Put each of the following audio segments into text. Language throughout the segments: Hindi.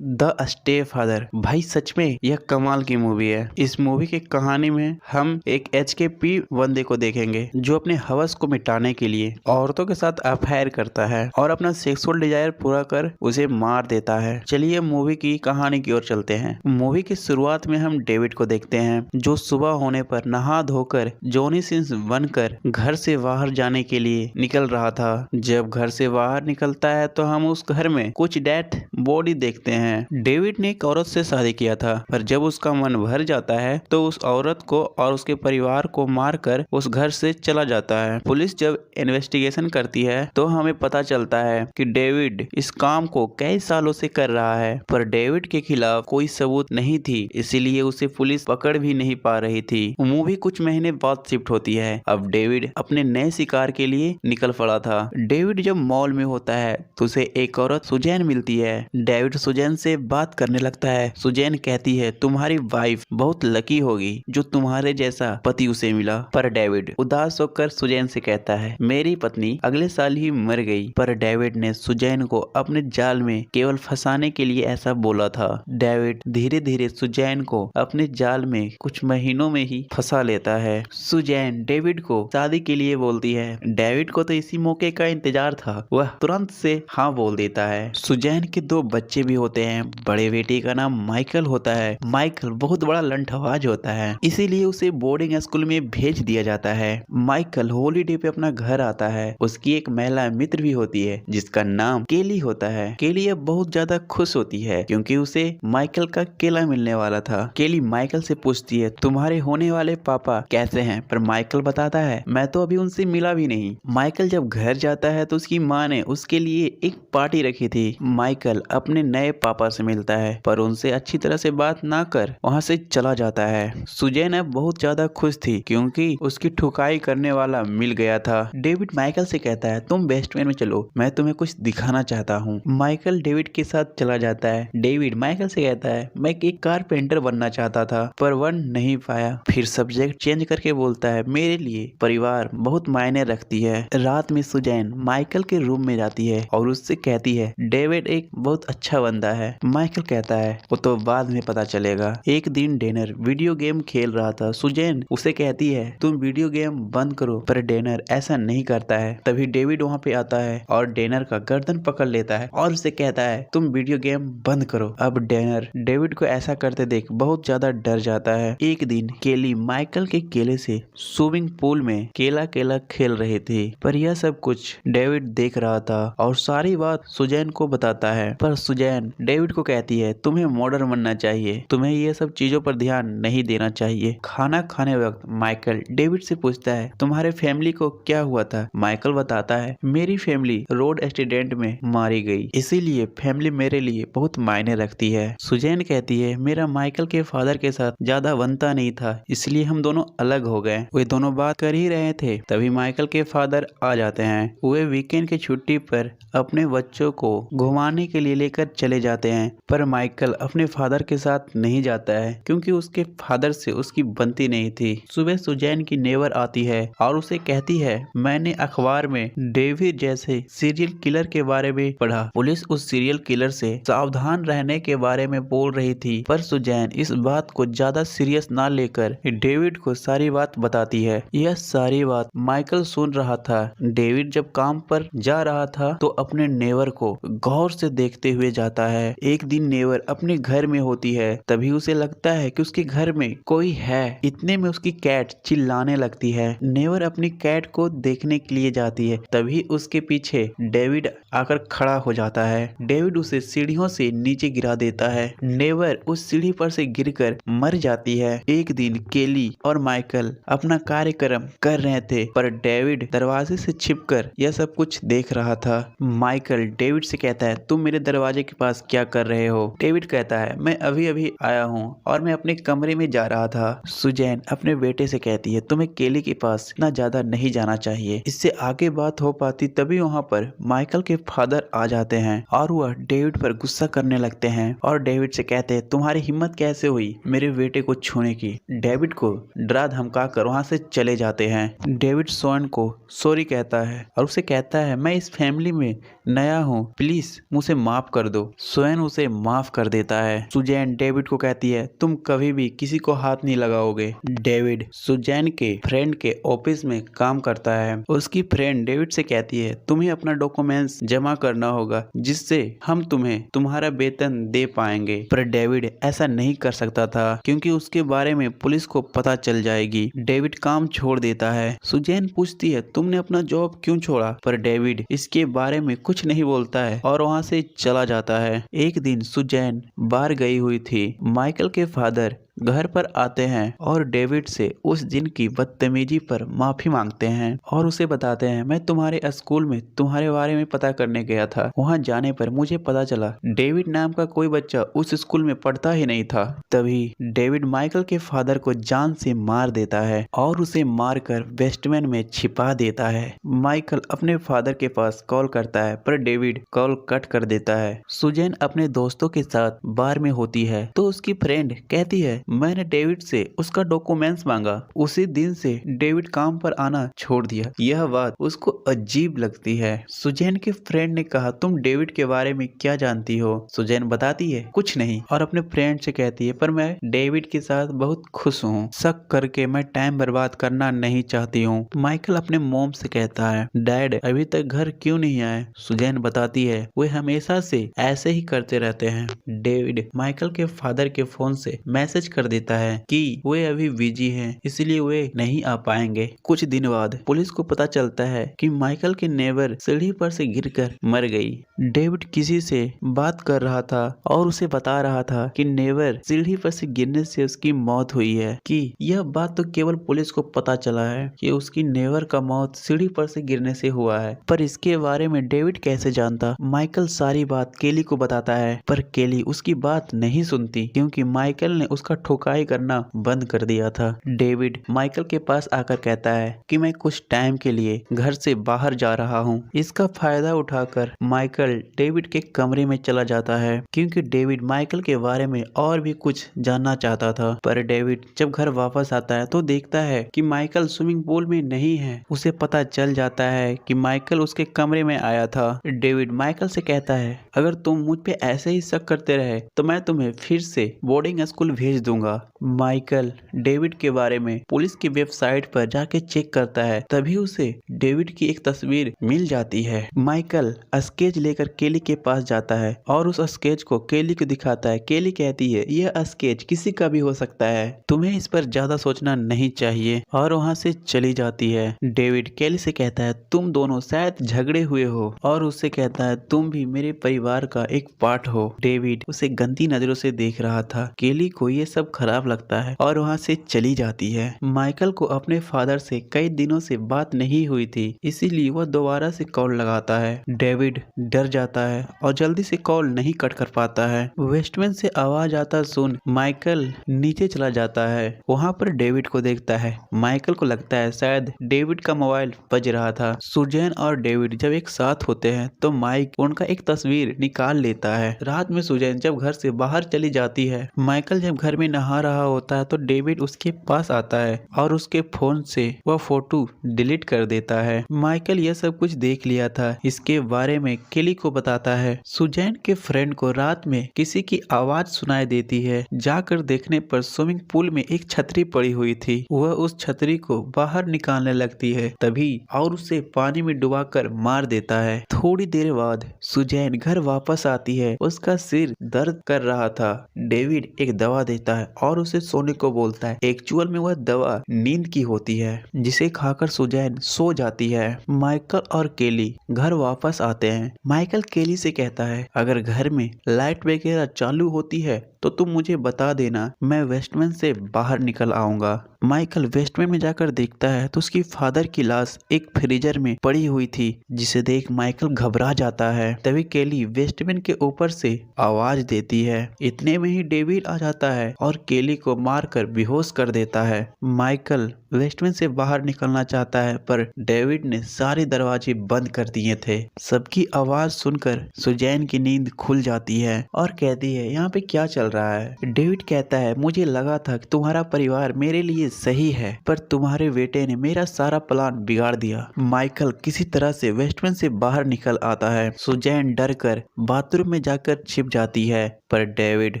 The stay father. भाई सच में यह कमाल की मूवी है। इस मूवी की कहानी में हम एक एचकेपी बंदे को देखेंगे जो अपने हवस को मिटाने के लिए औरतों के साथ अफेयर करता है और अपना सेक्सुअल डिजायर पूरा कर उसे मार देता है। चलिए मूवी की कहानी की ओर चलते हैं। मूवी की शुरुआत में हम डेविड को देखते हैं जो सुबह होने पर नहा धोकर जॉनी सिंस बनकर घर से बाहर जाने के लिए निकल रहा था। जब घर से बाहर निकलता है तो हम उस घर में कुछ डेथ बॉडी देखते हैं। डेविड ने एक औरत से शादी किया था, पर जब उसका मन भर जाता है तो उस औरत को और उसके परिवार को मारकर उस घर से चला जाता है। पुलिस जब इन्वेस्टिगेशन करती है तो हमें पता चलता है कि डेविड इस काम को कई सालों से कर रहा है, पर डेविड के खिलाफ कोई सबूत नहीं थी, इसीलिए उसे पुलिस पकड़ भी नहीं पा रही थी। मूवी कुछ महीने बाद शिफ्ट होती है। अब डेविड अपने नए शिकार के लिए निकल पड़ा था। डेविड जब मॉल में होता है तो उसे एक औरत सुजैन मिलती है। डेविड सुजैन से बात करने लगता है। सुजैन कहती है तुम्हारी वाइफ बहुत लकी होगी जो तुम्हारे जैसा पति उसे मिला। पर डेविड उदास होकर सुजैन से कहता है मेरी पत्नी अगले साल ही मर गई। पर डेविड ने सुजैन को अपने जाल में केवल फंसाने के लिए ऐसा बोला था। डेविड धीरे धीरे सुजैन को अपने जाल में कुछ महीनों में ही फंसा लेता है। सुजैन डेविड को शादी के लिए बोलती है। डेविड को तो इसी मौके का इंतजार था, वह तुरंत से हाँ बोल देता है। सुजैन के दो बच्चे भी होते हैं। बड़े बेटे का नाम माइकल होता है। माइकल बहुत बड़ा लंठबाज होता है, इसीलिए उसे बोर्डिंग स्कूल में भेज दिया जाता है। माइकल हॉलीडे पे अपना घर आता है। उसकी एक महिला मित्र भी होती है जिसका नाम केली होता है। केली अब बहुत ज्यादा खुश होती है क्योंकि उसे माइकल का केला मिलने वाला था। केली माइकल से पूछती है तुम्हारे होने वाले पापा कैसे हैं, पर माइकल बताता है मैं तो अभी उनसे मिला भी नहीं। माइकल जब घर जाता है तो उसकी माँ ने उसके लिए एक पार्टी रखी थी। माइकल अपने नए पापा से मिलता है, पर उनसे अच्छी तरह से बात ना कर वहाँ से चला जाता है। सुजैन अब बहुत ज्यादा खुश थी क्योंकि उसकी ठुकाई करने वाला मिल गया था। डेविड माइकल से कहता है तुम बेस्टमैन में चलो, मैं तुम्हें कुछ दिखाना चाहता हूँ। माइकल डेविड के साथ चला जाता है। डेविड माइकल से कहता है मैं एक कारपेंटर बनना चाहता था पर बन नहीं पाया। फिर सब्जेक्ट चेंज करके बोलता है मेरे लिए परिवार बहुत मायने रखती है। रात में सुजैन माइकल के रूम में जाती है और उससे कहती है डेविड एक बहुत अच्छा बंदा है। माइकल कहता है वो तो बाद में पता चलेगा। एक दिन डेनर वीडियो गेम खेल रहा था। सुजैन उसे कहती है तुम वीडियो गेम बंद करो, पर डेनर ऐसा नहीं करता है। तभी डेविड वहाँ पे आता है और डेनर का गर्दन पकड़ लेता है और उसे कहता है तुम वीडियो गेम बंद करो। अब डेनर डेविड को ऐसा करते देख बहुत ज्यादा डर जाता है। एक दिन केली माइकल के केले से स्विमिंग पूल में केला केला खेल रहे थे, पर यह सब कुछ डेविड देख रहा था और सारी बात सुजैन को बताता है। पर सुजैन डेविड को कहती है तुम्हें मॉडर्न बनना चाहिए, तुम्हें ये सब चीजों पर ध्यान नहीं देना चाहिए। खाना खाने वक्त माइकल डेविड से पूछता है तुम्हारे फैमिली को क्या हुआ था। माइकल बताता है मेरी फैमिली रोड एक्सीडेंट में मारी गई, इसीलिए फैमिली मेरे लिए बहुत मायने रखती है। सुजैन कहती है मेरा माइकल के फादर के साथ ज्यादा बनता नहीं था, इसलिए हम दोनों अलग हो गए। वे दोनों बात कर ही रहे थे तभी माइकल के फादर आ जाते हैं। वे वीकेंड की छुट्टी पर अपने बच्चों को घुमाने के लिए लेकर चले जाते हैं, पर माइकल अपने फादर के साथ नहीं जाता है क्योंकि उसके फादर से उसकी बनती नहीं थी। सुबह सुजैन की नेबर आती है और उसे कहती है मैंने अखबार में डेविड जैसे सीरियल किलर के बारे में पढ़ा। पुलिस उस सीरियल किलर से सावधान रहने के बारे में बोल रही थी, पर सुजैन इस बात को ज्यादा सीरियस ना लेकर डेविड को सारी बात बताती है। यह सारी बात माइकल सुन रहा था। डेविड जब काम पर जा रहा था तो अपने नेवर को गौर से देखते हुए जाता है। एक दिन नेवर अपने घर में होती है, तभी उसे लगता है कि उसके घर में कोई है। इतने में उसकी कैट चिल्लाने लगती है। नेवर अपनी कैट को देखने के लिए जाती है, तभी उसके पीछे डेविड आकर खड़ा हो जाता है। डेविड उसे सीढ़ियों से नीचे गिरा देता है। नेवर उस सीढ़ी पर से गिरकर मर जाती है। एक दिन केली और माइकल अपना कार्यक्रम कर रहे थे, पर डेविड दरवाजे से छिपकर यह सब कुछ देख रहा था। माइकल डेविड से कहता है तुम मेरे दरवाजे के पास क्या कर रहे हो। डेविड कहता है मैं अभी अभी आया हूँ और मैं अपने कमरे में जा रहा था। सुजैन अपने बेटे से कहती है तुम्हें केली के पास इतना ज्यादा नहीं जाना चाहिए, इससे आगे बात हो पाती। तभी वहाँ पर माइकल के फादर आ जाते हैं और वह डेविड पर गुस्सा करने लगते हैं और डेविड से कहते हैं तुम्हारी हिम्मत कैसे हुई मेरे बेटे को छूने की। डेविड को डरा धमका कर वहाँ से चले जाते हैं। डेविड सोन को सॉरी कहता है और उसे कहता है मैं इस फैमिली में नया हूँ, प्लीज मुझे माफ कर दो। सुजैन उसे माफ कर देता है। सुजैन डेविड को कहती है तुम कभी भी किसी को हाथ नहीं लगाओगे। डेविड सुजैन के फ्रेंड के ऑफिस में काम करता है। उसकी फ्रेंड डेविड से कहती है तुम्हें अपना डॉक्यूमेंट्स जमा करना होगा जिससे हम तुम्हें तुम्हारा वेतन दे पाएंगे। पर डेविड ऐसा नहीं कर सकता था क्योंकि उसके बारे में पुलिस को पता चल जाएगी। डेविड काम छोड़ देता है। सुजैन पूछती है तुमने अपना जॉब क्यों छोड़ा, पर डेविड इसके बारे में कुछ नहीं बोलता है और वहाँ से चला जाता है। एक दिन सुजैन बाहर गई हुई थी। माइकल के फादर घर पर आते हैं और डेविड से उस दिन की बदतमीजी पर माफी मांगते हैं और उसे बताते हैं मैं तुम्हारे स्कूल में तुम्हारे बारे में पता करने गया था। वहां जाने पर मुझे पता चला डेविड नाम का कोई बच्चा उस स्कूल में पढ़ता ही नहीं था। तभी डेविड माइकल के फादर को जान से मार देता है और उसे मारकर बेसमेंट में छिपा देता है। माइकल अपने फादर के पास कॉल करता है पर डेविड कॉल कट कर देता है। सुजैन अपने दोस्तों के साथ बार में होती है तो उसकी फ्रेंड कहती है मैंने डेविड से उसका डॉक्यूमेंट्स मांगा। उसी दिन से डेविड काम पर आना छोड़ दिया। यह बात उसको अजीब लगती है। सुजैन के फ्रेंड ने कहा तुम डेविड के बारे में क्या जानती हो। सुजैन बताती है कुछ नहीं और अपने फ्रेंड से कहती है पर मैं डेविड के साथ बहुत खुश हूँ। शक करके मैं टाइम बर्बाद करना नहीं चाहती हूँ। माइकल अपने मोम से कहता है डैड अभी तक घर क्यों नहीं आए। सुजैन बताती है वे हमेशा से ऐसे ही करते रहते हैं। डेविड माइकल के फादर के फोन से मैसेज कर देता है कि वे अभी बिजी हैं इसलिए वे नहीं आ पाएंगे। कुछ दिन बाद पुलिस को पता चलता है कि माइकल के नेबर सीढ़ी पर से गिरकर मर गई। डेविड किसी से बात कर रहा था और उसे बता रहा था कि नेबर सीढ़ी पर से गिरने से उसकी मौत हुई है। कि यह बात तो केवल पुलिस को पता चला है कि उसकी नेबर का मौत सीढ़ी पर से गिरने से हुआ है, पर इसके बारे में डेविड कैसे जानता। माइकल सारी बात केली को बताता है पर केली उसकी बात नहीं सुनती क्योंकि माइकल ने उसका ठुकाई करना बंद कर दिया था। डेविड माइकल के पास आकर कहता है कि मैं कुछ टाइम के लिए घर से बाहर जा रहा हूँ। इसका फायदा उठाकर माइकल डेविड के कमरे में चला जाता है क्योंकि डेविड माइकल के बारे में और भी कुछ जानना चाहता था। पर डेविड जब घर वापस आता है तो देखता है कि माइकल स्विमिंग पूल में नहीं है। उसे पता चल जाता है कि माइकल उसके कमरे में आया था। डेविड माइकल से कहता है अगर तुम मुझ पे ऐसे ही शक करते रहे तो मैं तुम्हें फिर से बोर्डिंग स्कूल भेज दूंगा। माइकल डेविड के बारे में पुलिस की वेबसाइट पर जाके चेक करता है। तभी उसे डेविड की एक तस्वीर मिल जाती है। माइकल स्केच लेकर केली के पास जाता है और उस स्केच को केली को दिखाता है। केली कहती है यह स्केच किसी का भी हो सकता है, तुम्हें इस पर ज्यादा सोचना नहीं चाहिए और वहाँ से चली जाती है। डेविड केली से कहता है तुम दोनों शायद झगड़े हुए हो और उससे कहता है तुम भी मेरे परिवार का एक पार्ट हो। डेविड उसे गंदी नजरों से देख रहा था। केली को ये सब खराब लगता है और वहाँ से चली जाती है। माइकल को अपने फादर से कई दिनों से बात नहीं हुई थी इसीलिए वह दोबारा से कॉल लगाता है। डेविड डर जाता है और जल्दी से कॉल नहीं कट कर पाता है। वेस्टमैन से आवाज आता सुन माइकल नीचे चला जाता है। वहाँ पर डेविड को देखता है। माइकल को लगता है शायद डेविड का मोबाइल बज रहा था। सुजैन और डेविड जब एक साथ होते हैं तो माइक उनका एक तस्वीर निकाल लेता है। रात में सुजैन जब घर से बाहर चली जाती है, माइकल जब घर में नहा रहा होता है तो डेविड उसके पास आता है और उसके फोन से वह फोटो डिलीट कर देता है। माइकल यह सब कुछ देख लिया था। इसके बारे में केली को बताता है। सुजैन के फ्रेंड को रात में किसी की आवाज सुनाई देती है। जाकर देखने पर स्विमिंग पूल में एक छतरी पड़ी हुई थी। वह उस छतरी को बाहर निकालने लगती है तभी और उसे पानी में डुबाकर मार देता है। थोड़ी देर बाद सुजैन घर वापस आती है। उसका सिर दर्द कर रहा था। डेविड एक दवा देता है और उसे सोने को बोलता है। एक्चुअल में वह दवा नींद की होती है जिसे खाकर सुजैन सो जाती है। माइकल और केली घर वापस आते हैं। माइकल केली से कहता है अगर घर में लाइट वगैरह चालू होती है तो तुम मुझे बता देना, मैं वेस्टमैन से बाहर निकल आऊंगा। माइकल वेस्टमैन में जाकर देखता है तो उसकी फादर की लाश एक फ्रीजर में पड़ी हुई थी जिसे देख माइकल घबरा जाता है। तभी केली वेस्टमैन के ऊपर से आवाज देती है। इतने में ही डेविड आ जाता है और केली को मारकर बेहोश कर देता है। माइकल वेस्टमैन से बाहर निकलना चाहता है पर डेविड ने सारे दरवाजे बंद कर दिए थे। सबकी आवाज सुनकर सुजैन की नींद खुल जाती है और कहती है यहाँ पे क्या चल रहा है। डेविड कहता है, मुझे लगा था कि तुम्हारा परिवार मेरे लिए सही है, पर तुम्हारे बेटे ने मेरा सारा प्लान बिगाड़ दिया। माइकल किसी तरह से वेस्टमैन से बाहर निकल आता है। सुजैन डर कर बाथरूम में जाकर छिप जाती है, पर डेविड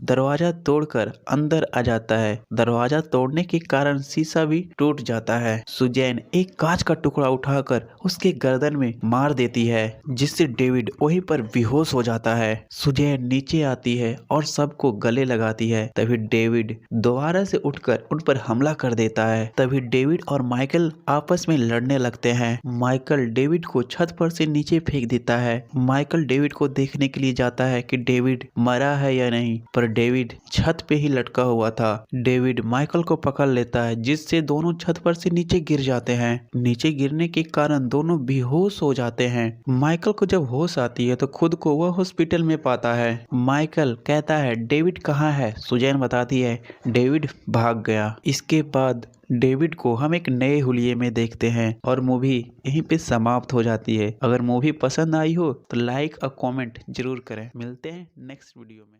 दरवाजा तोड़कर अंदर आ जाता है। दरवाजा तोड़ने के कारण शीशा भी टूट जाता है। सुजैन एक कांच का टुकड़ा उठाकर उसके गर्दन में मार देती है, जिससे डेविड वहीं पर बेहोश हो जाता है। सुजैन नीचे आती है और सबको गले लगाती है। तभी डेविड दोबारा से उठकर उन पर हमला कर देता है। तभी डेविड और माइकल आपस में लड़ने लगते हैं। माइकल डेविड को छत पर से नीचे फेंक देता है। माइकल डेविड को देखने के लिए जाता है कि डेविड मरा है या नहीं, पर डेविड छत पे ही लटका हुआ था। डेविड माइकल को पकड़ लेता है, जिससे दोनों छत पर से नीचे गिर जाते हैं। नीचे गिरने के कारण दोनों बेहोश हो जाते हैं। माइकल को जब होश आती है तो खुद को वह हॉस्पिटल में पाता है। माइकल कहता है, डेविड कहाँ है? सुजैन बताती है, डेविड भाग गया। इसके बाद डेविड को हम एक नए हुलिये में देखते हैं और मूवी यहीं पे समाप्त हो जाती है। अगर मूवी पसंद आई हो तो लाइक और कमेंट जरूर करें। मिलते हैं नेक्स्ट वीडियो में।